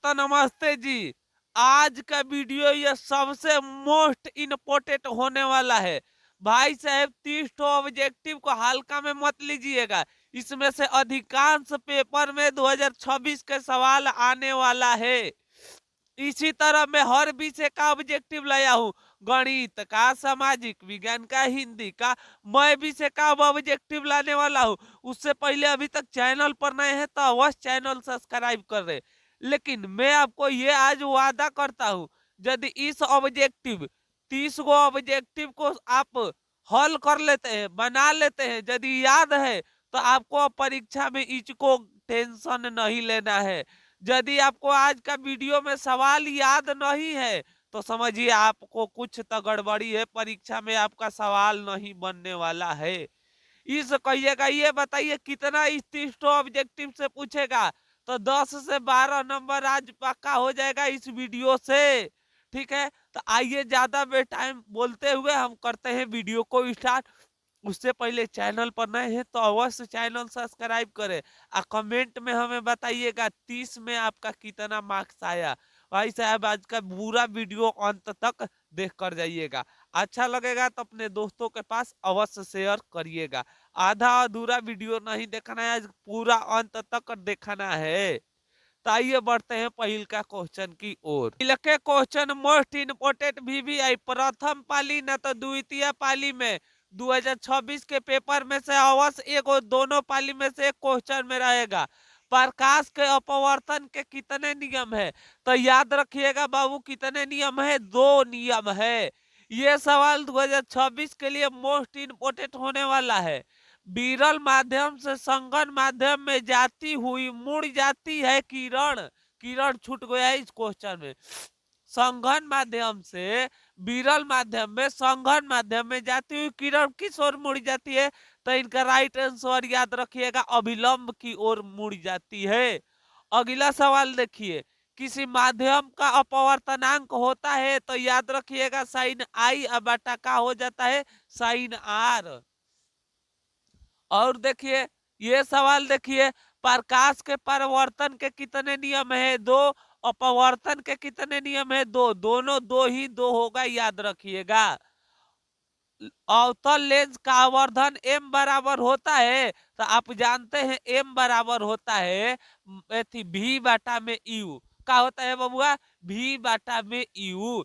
तो नमस्ते जी। आज का वीडियो ये सबसे मोस्ट इम्पोर्टेंट होने वाला है। भाई साहब 30 ऑब्जेक्टिव को हल्का में मत लीजिएगा। इसमें से अधिकांश पेपर में 2026 के सवाल आने वाला है। इसी तरह मैं हर विषय का ऑब्जेक्टिव लाया हूँ। गणित का, सामाजिक विज्ञान का, हिंदी का, मैं विषय का ऑब्जेक्टिव लाने वाला हूँ। उससे पहले अभी तक चैनल पर नए हैं तो अवश्य चैनल सब्सक्राइब कर रहे। लेकिन मैं आपको ये आज वादा करता हूँ, यदि इस ऑब्जेक्टिव 30 गो ऑब्जेक्टिव को आप हल कर लेते हैं, बना लेते हैं, यदि याद है तो आपको परीक्षा में इसको टेंशन नहीं लेना है। यदि आपको आज का वीडियो में सवाल याद नहीं है तो समझिए आपको कुछ तो गड़बड़ी है, परीक्षा में आपका सवाल नहीं बनने वाला है। इस कहिएगा, ये बताइए कितना इस 30 ऑब्जेक्टिव से पूछेगा तो 10 से 12 नंबर आज पक्का हो जाएगा इस वीडियो से। ठीक है, तो आइए ज्यादा बे टाइम बोलते हुए हम करते हैं वीडियो को स्टार्ट। उससे पहले चैनल पर नए हैं तो अवश्य चैनल सब्सक्राइब करें और कमेंट में हमें बताइएगा 30 में आपका कितना मार्क्स आया। भाई साहब आज का पूरा वीडियो अंत तक देख कर जाइएगा। अच्छा लगेगा तो अपने दोस्तों के पास अवश्य शेयर करिएगा। आधा अधूरा वीडियो नहीं देखना है, आज पूरा अंत तक देखना है। तो आइए बढ़ते हैं पहिल का क्वेश्चन की ओर। पहिल के क्वेश्चन मोस्ट इम्पोर्टेंट VVI प्रथम पाली न तो द्वितीय पाली में 2026 के पेपर में से अवश्य एगो दोनों पाली में से एक क्वेश्चन में रहेगा। प्रकाश के अपवर्तन के कितने नियम है? तो याद रखिएगा बाबू, कितने नियम है? 2 नियम है। ये सवाल 2026 के लिए मोस्ट इम्पोर्टेंट होने वाला है। विरल माध्यम से संघन माध्यम में जाती हुई मुड़ जाती है किरण। किरण छूट गया है इस क्वेश्चन में। संघन माध्यम से विरल माध्यम में, संघन माध्यम में जाती हुई किरण किस ओर मुड़ जाती है? तो इनका राइट आंसर याद रखिएगा, अभिलंब की ओर मुड़ जाती है। अगला सवाल देखिए, किसी माध्यम का अपवर्तनांक होता है तो याद रखिएगा साइन आई बटा का हो जाता है साइन आर। और देखिए ये सवाल देखिए, प्रकाश के परिवर्तन के कितने नियम है? 2। अपवर्तन के कितने नियम है? 2। दोनों 2 ही 2 होगा, याद रखिएगा। अवतल लेंस का आवर्धन m बराबर होता है तो आप जानते हैं m बराबर होता है v बाटा में u। का होता है बबुआ? v बाटा में u।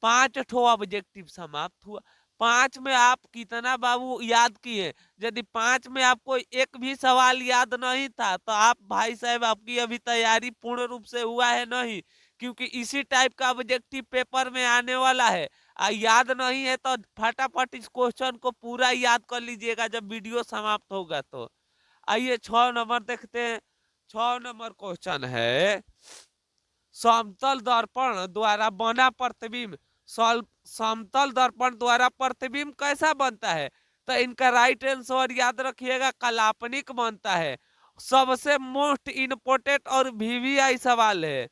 5 ठो ऑब्जेक्टिव समाप्त हुआ। 5 में आप कितना बाबू याद किए? यदि 5 में आपको एक भी सवाल याद नहीं था तो आप भाई साहब आपकी अभी तैयारी पूर्ण रूप से हुआ है नहीं, क्योंकि इसी टाइप का ऑब्जेक्टिव पेपर में आने वाला है। याद नहीं है तो फटाफट इस क्वेश्चन को पूरा याद कर लीजिएगा जब वीडियो समाप्त होगा तो। आइए 6 नंबर देखते हैं। 6 नंबर क्वेश्चन है, समतल दर्पण द्वारा बना प्रतिबिंब समतल दर्पण द्वारा प्रतिबिंब कैसा बनता है? तो इनका राइट आंसर याद रखिएगा, काल्पनिक बनता है। सबसे मोस्ट इम्पोर्टेंट और VVI सवाल है,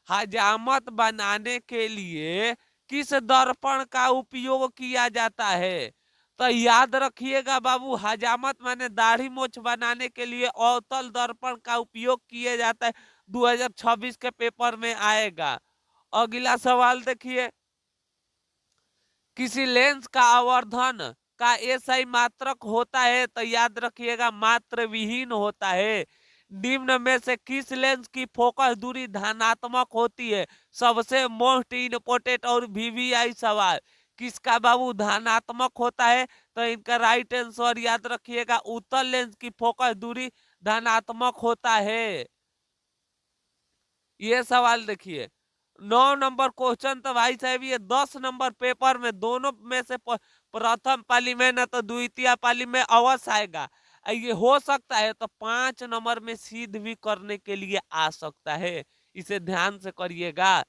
हजामत बनाने के लिए किस दर्पण का उपयोग किया जाता है? तो याद रखिएगा बाबू, हजामत माने दाढ़ी मोछ बनाने के लिए अवतल दर्पण का उपयोग किया जाता है। 2026 के पेपर में आएगा। अगला सवाल देखिए, किसी लेंस का आवर्धन का SI मात्रक होता है? तो याद रखिएगा मात्र विहीन होता है। निम्न में से किस लेंस की फोकस दूरी धनात्मक होती है? सबसे मोस्ट इम्पोर्टेंट और VVI सवाल, किसका बाबू धनात्मक होता है? तो इनका राइट आंसर याद रखिएगा, उत्तल लेंस की फोकस दूरी धनात्मक होता है। ये सवाल देखिए 9 नंबर क्वेश्चन तो भाई साहब ये 10 नंबर पेपर में दोनों में से प्रथम पाली में ना तो द्वितीय पाली में अवश्य आएगा। ये हो सकता है तो 5 नंबर में सिद्ध भी करने के लिए आ सकता है, इसे ध्यान से करिएगा।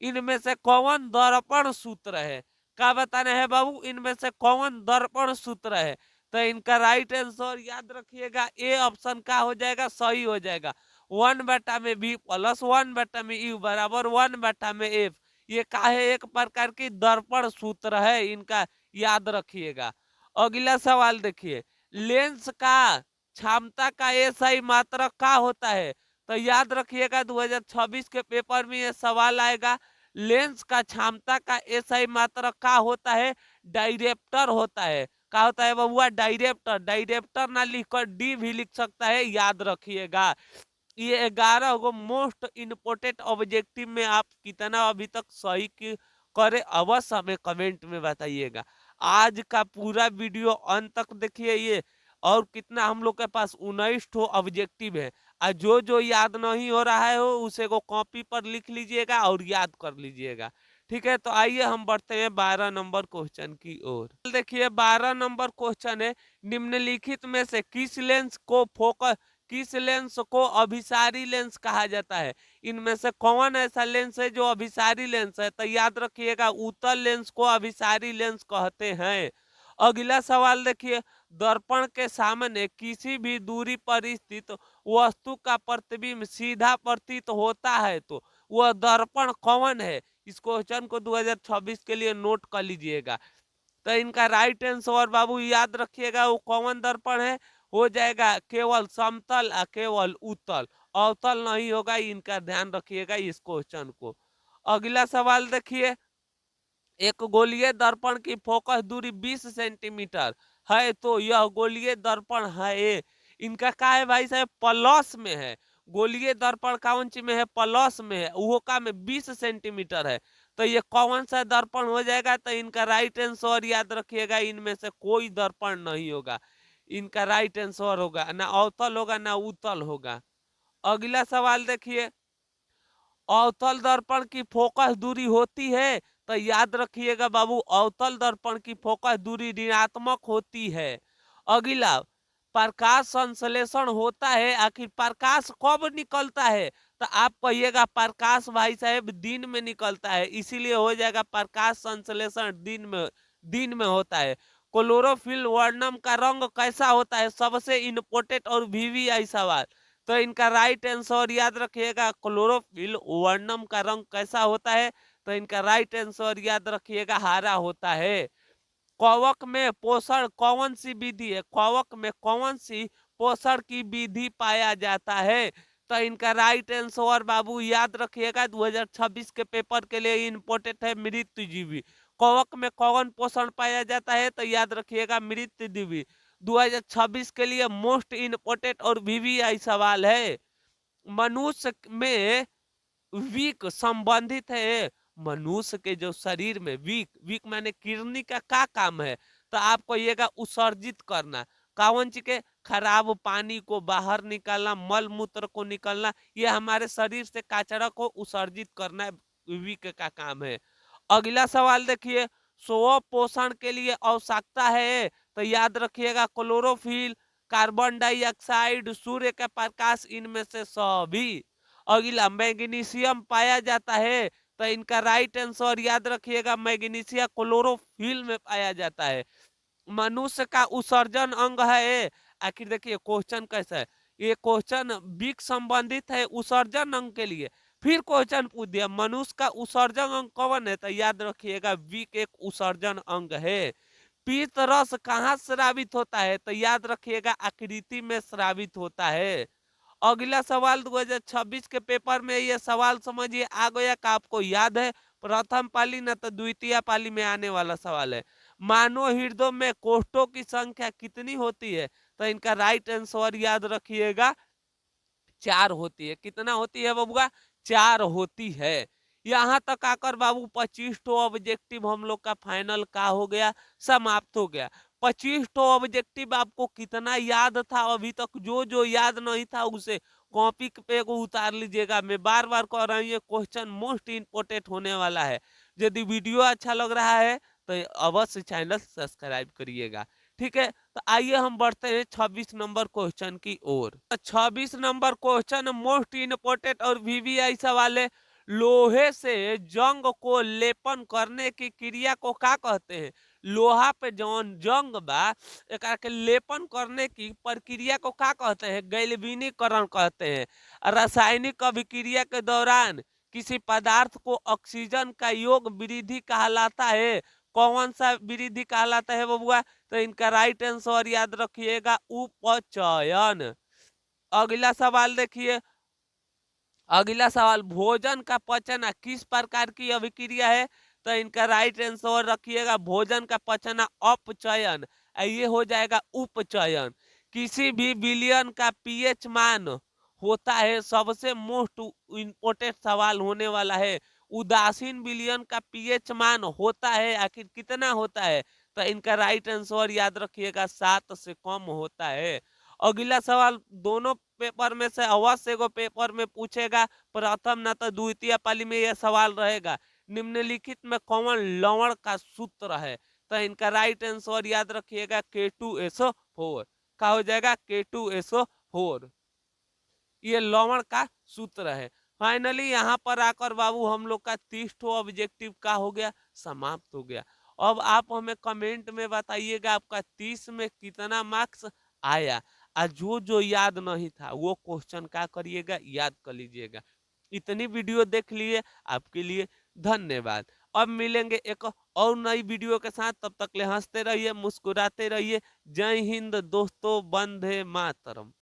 इनमें से कौन दर्पण सूत्र है? क्या बताना है बाबू, इनमें से कौन दर्पण सूत्र है? तो इनका राइट आंसर याद रखिएगा, ए ऑप्शन का हो जाएगा, सही हो जाएगा। 1/b प्लस 1/में यू बराबर 1/में f। ये काहे एक प्रकार की दर्पण सूत्र है, इनका याद रखिएगा। अगला सवाल देखिए, लेंस का क्षमता का SI मात्रक का होता है? तो याद रखिएगा 2026 के पेपर में ये सवाल आएगा। लेंस का क्षमता का एसआई मात्रक का होता है? डायरेप्टर होता है। क्या होता है बबुआ? डायरेप्टर। डायरेप्टर ना लिखकर डी भी लिख सकता है, याद रखिएगा। ये 11 गो मोस्ट इम्पोर्टेंट ऑब्जेक्टिव में आप कितना अभी तक सही करे अवश्य हमें कमेंट में बताइएगा। आज का पूरा वीडियो अंत तक देखिए। ये और कितना हम लोग के पास 19 ठो ऑब्जेक्टिव है। और जो जो याद नहीं हो रहा है हो उसे को कॉपी पर लिख लीजिएगा और याद कर लीजिएगा। ठीक है, तो आइए हम बढ़ते हैं 12 नंबर क्वेश्चन की ओर। देखिए 12 नंबर क्वेश्चन है, निम्नलिखित में से किस लेंस को अभिसारी लेंस कहा जाता है? इनमें से कौन ऐसा लेंस है जो अभिसारी लेंस है? तो याद रखिएगा उत्तल लेंस को अभिसारी लेंस कहते हैं। अगला सवाल देखिए, दर्पण के सामने किसी भी दूरी पर स्थित वस्तु का प्रतिबिंब सीधा प्रतीत होता है तो वह दर्पण कौन है? इस क्वेश्चन को 2026 के लिए नोट कर लीजिएगा। तो इनका राइट आंसर बाबू याद रखिएगा, वो कौन दर्पण है? हो जाएगा केवल समतल और केवल उत्तल, अवतल नहीं होगा। इनका ध्यान रखिएगा इस क्वेश्चन को। अगला सवाल देखिए, एक गोलीय दर्पण की फोकस दूरी 20 सेंटीमीटर है तो यह गोलीय दर्पण है। इनका क्या है भाई साहब? प्लस में है। गोलीय दर्पण कौन सी में है? प्लस में है। वो का में 20 सेंटीमीटर है तो ये कौन सा दर्पण हो जाएगा? तो इनका राइट आंसर याद रखिएगा, इनमें से कोई दर्पण नहीं होगा। इनका राइट आंसर होगा ना अवतल होगा ना उत्तल होगा। अगला सवाल देखिए, अवतल दर्पण की फोकस दूरी होती है तो याद रखिएगा बाबू अवतल दर्पण की फोकस दूरी ऋणात्मक होती है। अगला, प्रकाश संश्लेषण होता है, आखिर प्रकाश कब निकलता है? तो आप कहिएगा प्रकाश भाई साहब दिन में निकलता है, इसीलिए हो जाएगा प्रकाश संश्लेषण दिन में होता है। क्लोरोफिल वर्णम का रंग कैसा होता है? सबसे इम्पोर्टेंट और वीवीआई सवाल। तो इनका राइट आंसर याद रखिएगा, क्लोरोफिल वर्णम का रंग कैसा होता है? तो इनका राइट आंसर याद रखिएगा, हरा होता है। कवक में पोषण कौन सी विधि है? कवक में कौन सी पोषण की विधि पाया जाता है? तो इनका राइट आंसर बाबू याद रखिएगा, 2026 के पेपर के लिए इम्पोर्टेंट है मृत्युजीवी। कवक में कौन पोषण पाया जाता है? तो याद रखिएगा मृत्युजीवी। 2026 के लिए मोस्ट इम्पोर्टेंट और वीवीआई सवाल है। मनुष्य में वीक संबंधित है। मनुष्य के जो शरीर में वीक माने किडनी का क्या काम है? तो आप कहिएगा उत्सर्जित करना। कौन चीज के? खराब पानी को बाहर निकालना, मल मूत्र को निकालना, ये हमारे शरीर से कचरा को उत्सर्जित करना वीक का काम है। अगला सवाल देखिए, स्व पोषण के लिए आवश्यकता है तो याद रखिएगा क्लोरोफिल, कार्बन डाइऑक्साइड, सूर्य का प्रकाश, इनमें से सभी। अगला, मैग्नीशियम पाया जाता है तो इनका राइट आंसर याद रखिएगा मैग्नीशियम क्लोरोफिल में पाया जाता है। मनुष्य का उत्सर्जन अंग है। आखिर देखिए क्वेश्चन कैसा है, ये क्वेश्चन विक संबंधित है उत्सर्जन अंग के लिए। फिर क्वेश्चन पूछ दिया मनुष्य का उत्सर्जन अंग कौन है? तो याद रखिएगा विक एक उत्सर्जन अंग है। पीत रस कहाँ स्रावित होता है? तो याद रखिएगा आकृति में स्रावित होता है। अगला सवाल 2026 के पेपर में ये सवाल समझिए आ गया का आपको याद है? प्रथम पाली न तो द्वितीय पाली में आने वाला सवाल है। मानव हृदय में कोष्ठों की संख्या कितनी होती है? तो इनका राइट आंसर याद रखिएगा 4 होती है। कितना होती है बबुआ? 4 होती है। यहाँ तक आकर बाबू 25 टो ऑब्जेक्टिव हम लोग का फाइनल का हो गया, समाप्त हो गया। 25 टो ऑब्जेक्टिव आपको कितना याद था? अभी तक जो जो याद नहीं था उसे कॉपी पे को उतार लीजिएगा। मैं बार बार कह रहा हूँ ये क्वेश्चन मोस्ट इम्पोर्टेंट होने वाला है। यदि वीडियो अच्छा लग रहा है तो अवश्य चैनल सब्सक्राइब करिएगा। ठीक है, तो आइए हम बढ़ते हैं 26 नंबर क्वेश्चन की ओर। 26 नंबर क्वेश्चन मोस्ट इम्पोर्टेंट और वीवीआई सवाल है। लोहे से जंग को लेपन करने की क्रिया को क्या कहते हैं? लोहा पे जौन जंग बा एकरा के लेपन करने की प्रक्रिया को क्या कहते हैं? गैल्वेनीकरण कहते हैं। रासायनिक अभिक्रिया के दौरान किसी पदार्थ को ऑक्सीजन का योग वृद्धि कहलाता है। कौन सा वृद्धि कहलाता है बबुआ? तो इनका राइट आंसर याद रखिएगा उपचयन। अगला सवाल देखिए, अगला सवाल, भोजन का पचना किस प्रकार की अभिक्रिया है? तो इनका राइट आंसर रखिएगा, भोजन का पचना अपचयन, ये हो जाएगा उपचयन। किसी भी विलयन का पीएच मान होता है, सबसे मोस्ट इंपोर्टेंट सवाल होने वाला है। उदासीन विलयन का पीएच मान होता है, आखिर कितना होता है? तो इनका राइट आंसर याद रखिएगा, 7 से कम होता है। अगला सवाल, दोनों पेपर में से अवश्य एगो पेपर में पूछेगा, प्रथम ना तो द्वितीय पाली में यह सवाल रहेगा, निम्नलिखित में कौन लवण का सूत्र है? तो इनका राइट आंसर याद रखिएगा, K2SO4 का हो जाएगा, K2SO4, ये लवण का सूत्र है। फाइनली यहाँ पर आकर बाबू हम लोग का 30 ऑब्जेक्टिव का हो गया, समाप्त हो गया। अब आप हमें कमेंट में बताइएगा आपका 30 में कितना मार्क्स आया, और जो जो याद नहीं था वो क्वेश्चन क्या करिएगा, याद कर लीजिएगा। इतनी वीडियो देख लिए, आपके लिए धन्यवाद। अब मिलेंगे एक और नई वीडियो के साथ, तब तक ले हंसते रहिए, मुस्कुराते रहिए। जय हिंद दोस्तों, वंदे मातरम।